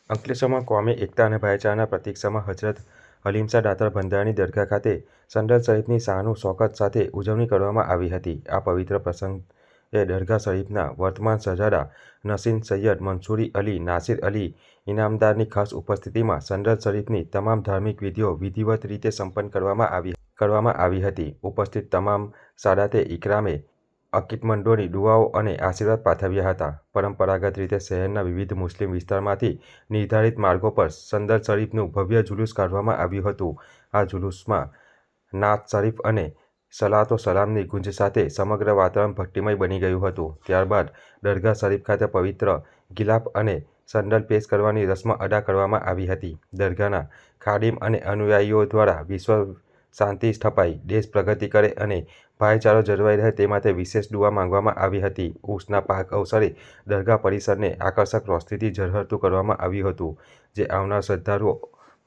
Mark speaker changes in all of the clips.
Speaker 1: અંકલેશ્વરમાં કોમી એકતા અને ભાઈચારાના પ્રતીક્ષામાં હજરત હલીમશા દાતાર બંધારણની દરગાહ ખાતે સંદલ શરીફની શાન શૌકત સાથે ઉજવણી કરવામાં આવી હતી। આ પવિત્ર પ્રસંગે દરગાહ શરીફના વર્તમાન શહજાદા નસીન સૈયદ મંસૂરી અલી નાસિર અલી ઇનામદારની ખાસ ઉપસ્થિતિમાં સંદલ શરીફની તમામ ધાર્મિક વિધિઓ વિધિવત રીતે સંપન્ન કરવામાં આવી હતી। ઉપસ્થિત તમામ સાદાતે ઇકરામે અકીદમંદોની દુઆઓ અને આશીર્વાદ પાઠવ્યા હતા। પરંપરાગત રીતે શહેરના વિવિધ મુસ્લિમ વિસ્તારમાંથી નિર્ધારિત માર્ગો પર સંદલ શરીફનું ભવ્ય જુલુસ કાઢવામાં આવ્યું હતું। આ જુલુસમાં નાત શરીફ અને સલાતો સલામની ગુંજ સાથે સમગ્ર વાતાવરણ ભક્તિમય બની ગયું હતું। ત્યારબાદ દરગાહ શરીફ ખાતે પવિત્ર ગિલાફ અને સંદલ પેશ કરવાની રસ્મ અદા કરવામાં આવી હતી। દરગાહના ખાદિમ અને અનુયાયીઓ દ્વારા વિશ્વ શાંતિ સ્થપાય, દેશ પ્રગતિ કરે અને ભાઈચારો જળવાઈ રહે તે માટે વિશેષ દુઆ માંગવામાં આવી હતી। ઉર્સના પાક અવસરે દરગાહ પરિસરને આકર્ષક રોશનીથી ઝળહળતું કરવામાં આવ્યું હતું, જે આવનાર શ્રદ્ધાળુઓ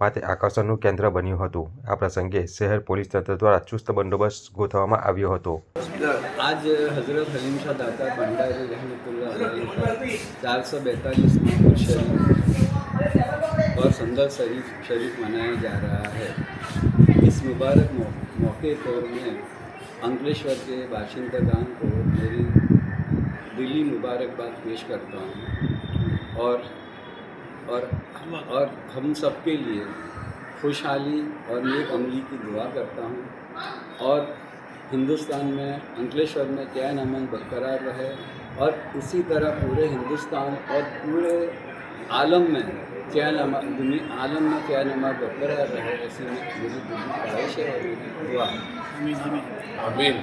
Speaker 1: માટે આકર્ષણનું કેન્દ્ર બન્યું હતું। આ પ્રસંગે શહેર પોલીસ તંત્ર દ્વારા ચુસ્ત બંદોબસ્ત ગોઠવવામાં આવ્યો હતો।
Speaker 2: आज हज़रत हलीमशाह दातार भंडारी रहमतुल्लाह अलैह का 442वां शरीफ और संदल शरीफ मनाया जा रहा है। इस मुबारक मौके पर मैं अंकलेश्वर के बाशिंदगान को मेरी दिली मुबारकबाद पेश करता हूँ और हम सब के लिए खुशहाली और नेक अमली की दुआ करता हूँ और हिंदुस्तान में अंकलेश्वर में चैन अमन बरकरार रहे और इसी तरह पूरे हिंदुस्तान और पूरे आलम में आलम में चैन अमन बरकरार रहे, ऐसी मेरी ख्वाहिश है और मेरी दुआ है। आमीन।